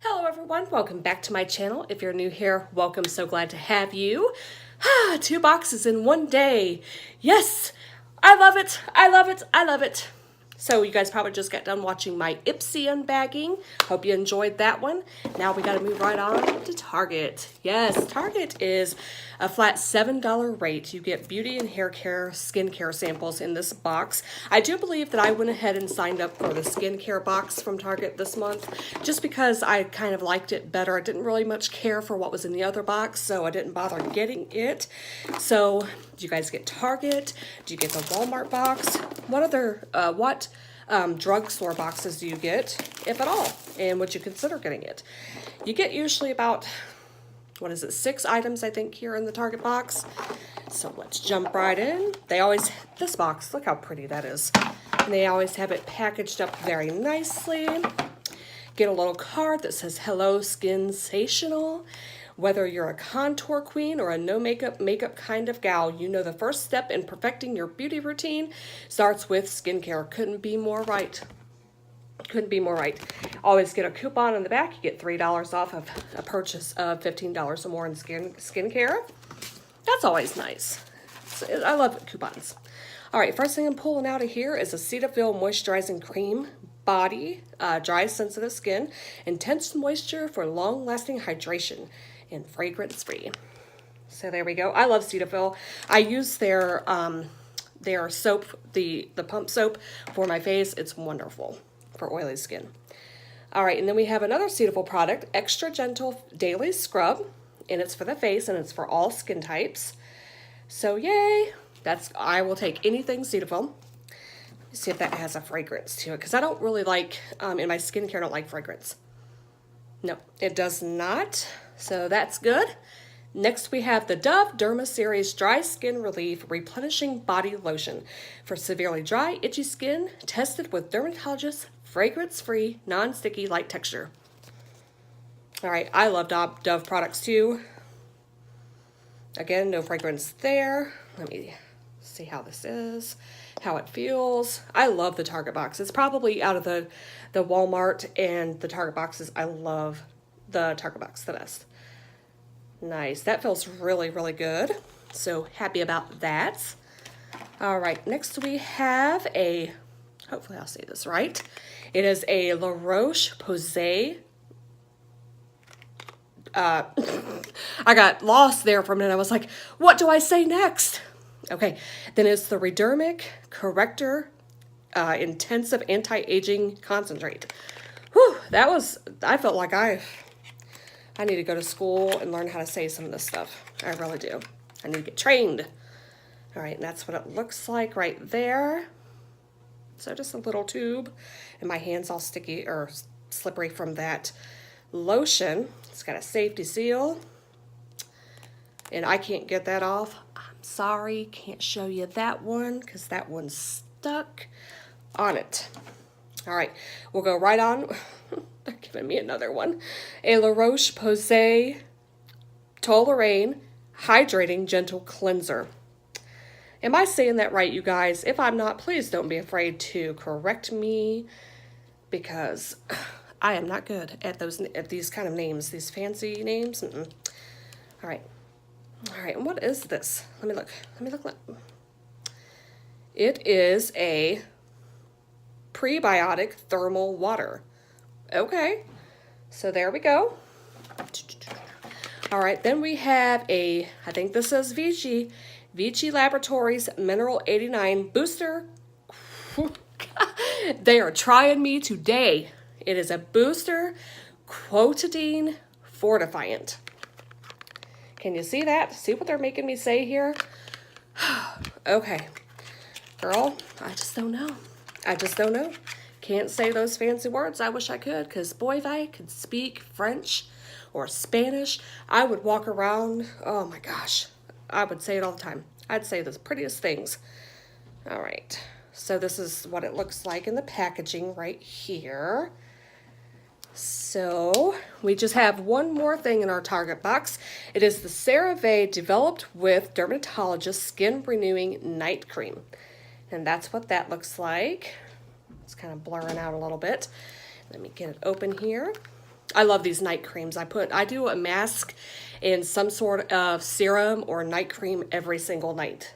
Hello everyone, welcome back to my channel. If you're new here, welcome, so glad to have you. 2 boxes in one day. Yes, I love it, I love it, I love it. So you guys probably just got done watching my Ipsy unbagging. Hope you enjoyed that one. Now we gotta move right on to Target. Yes, Target is a flat $7 rate. You get beauty and hair care, skincare samples in this box. I do believe that I went ahead and signed up for the skincare box from Target this month just because I kind of liked it better. I didn't really much care for what was in the other box, so I didn't bother getting it. So, do you guys get Target? Do you get the Walmart box? What other, drugstore boxes do you get, if at all? And would you consider getting it? You get usually about, 6 items, I think, here in the Target box. So let's jump right in. They always, this box, look how pretty that is. And they always have it packaged up very nicely. Get a little card that says, "Hello, Skinsational." Whether you're a contour queen or a no makeup kind of gal, you know the first step in perfecting your beauty routine starts with skincare. Couldn't be more right. Couldn't be more right. Always get a coupon in the back. You get $3 off of a purchase of $15 or more in skincare. That's always nice. I love coupons. All right, first thing I'm pulling out of here is a Cetaphil Moisturizing Cream Body, dry sensitive skin, intense moisture for long-lasting hydration, and fragrance-free. So there we go. I love Cetaphil. I use their soap, the pump soap, for my face. It's wonderful for oily skin. All right, and then we have another Cetaphil product, Extra Gentle Daily Scrub, and it's for the face and it's for all skin types. So yay! I will take anything Cetaphil. Let's see if that has a fragrance to it, because I don't really like, in my skincare, I don't like fragrance. No, it does not. So that's good. Next we have the Dove Derma Series Dry Skin Relief Replenishing Body Lotion for severely dry, itchy skin, tested with dermatologists, fragrance-free, non-sticky, light texture. All right, I love Dove products too. Again, no fragrance there. Let me see how this is, how it feels. I love the Target box. It's probably out of the Walmart and the Target boxes, I love the Target box the best. Nice. That feels really, really good. So happy about that. All right, next we have hopefully I'll say this right. It is a La Roche-Posay. I got lost there for a minute. I was like, what do I say next? Okay, then it's the Redermic Corrector Intensive Anti-Aging Concentrate. Whew, I felt like I need to go to school and learn how to say some of this stuff. I really do. I need to get trained. All right, and that's what it looks like right there. So just a little tube, and my hand's all sticky or slippery from that lotion. It's got a safety seal, and I can't get that off. I'm sorry, can't show you that one because that one's stuck on it. All right, we'll go right on. They're giving me another one. A La Roche-Posay Toleraine Hydrating Gentle Cleanser. Am I saying that right, you guys? If I'm not, please don't be afraid to correct me, because I am not good at these kind of names, these fancy names. All right. All right, and what is this? Let me look. It is a prebiotic thermal water. Okay, so there we go. All right, then we have I think this is Vici Laboratories Mineral 89 Booster. They are trying me today. It is a booster quotidine fortifiant. Can you see that? See what they're making me say here? Okay, girl, I just don't know. Can't say those fancy words. I wish I could, because boy, if I could speak French or Spanish, I would walk around. Oh my gosh, I would say it all the time. I'd say the prettiest things. All right, so this is what it looks like in the packaging right here. So we just have one more thing in our Target box. It is the CeraVe Developed with Dermatologist Skin Renewing Night Cream. And that's what that looks like. It's kind of blurring out a little bit. Let me get it open here. I love these night creams. I do a mask and some sort of serum or night cream every single night.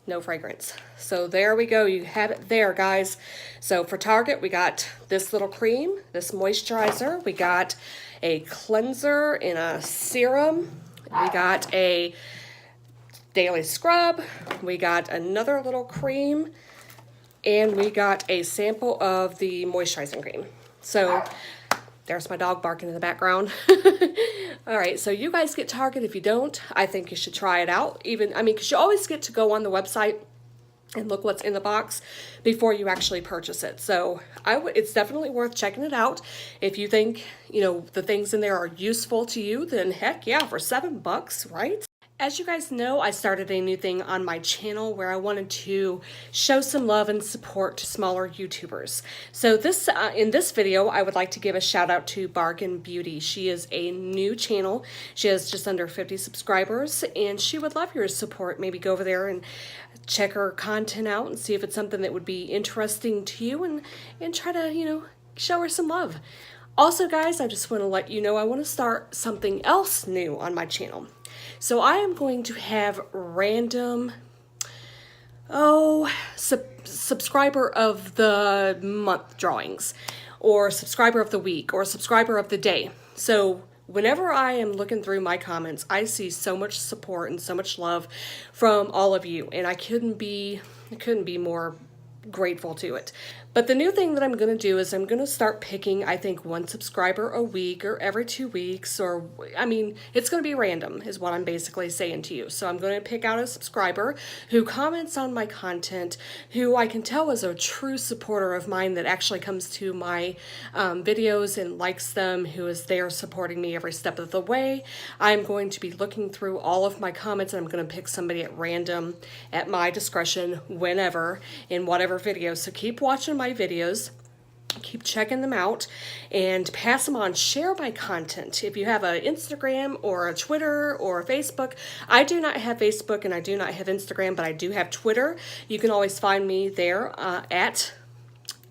No fragrance. So there we go. You have it there, guys. So for Target, we got this little cream, this moisturizer. We got a cleanser and a serum. We got a daily scrub. We got another little cream. And we got a sample of the moisturizing cream. So there's my dog barking in the background. All right, so you guys get Target. If you don't, I think you should try it out. Because you always get to go on the website and look what's in the box before you actually purchase it. So it's definitely worth checking it out. If you think, the things in there are useful to you, then heck yeah, for $7, right? As you guys know, I started a new thing on my channel where I wanted to show some love and support to smaller YouTubers. So in this video, I would like to give a shout out to Bargain Beauty. She is a new channel. She has just under 50 subscribers, and she would love your support. Maybe go over there and check her content out and see if it's something that would be interesting to you, and try to, show her some love. Also, guys, I just want to let you know I want to start something else new on my channel. So I am going to have random, subscriber of the month drawings, or subscriber of the week, or subscriber of the day. So whenever I am looking through my comments, I see so much support and so much love from all of you, and I couldn't be more grateful to it. But the new thing that I'm going to do is I'm going to start picking, I think, one subscriber a week or every 2 weeks, or it's going to be random is what I'm basically saying to you. So I'm going to pick out a subscriber who comments on my content, who I can tell is a true supporter of mine, that actually comes to my videos and likes them, who is there supporting me every step of the way. I'm going to be looking through all of my comments, and I'm going to pick somebody at random at my discretion whenever in whatever video. So keep watching my videos, keep checking them out, and pass them on. Share my content. If you have an Instagram or a Twitter or a Facebook, I do not have Facebook and I do not have Instagram, but I do have Twitter. You can always find me there at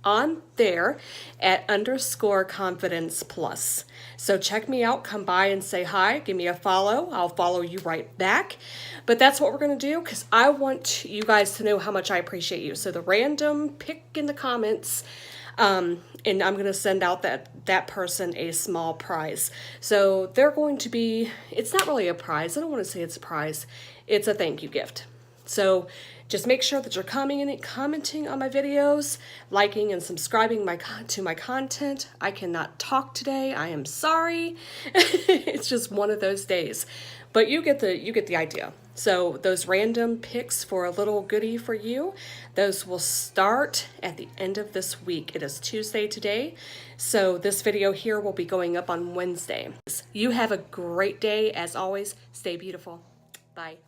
_confidence plus. So check me out, come by and say hi, give me a follow. I'll follow you right back. But that's what we're going to do, because I want you guys to know how much I appreciate you. So the random pick in the comments, and I'm going to send out that person a small prize. So they're going to be, it's not really a prize. I don't want to say it's a prize. It's a thank you gift. So just make sure that you're coming and commenting on my videos, liking and subscribing to my content. I cannot talk today. I am sorry. It's just one of those days. But you get the idea. So those random picks for a little goodie for you, those will start at the end of this week. It is Tuesday today, so this video here will be going up on Wednesday. You have a great day. As always, stay beautiful. Bye.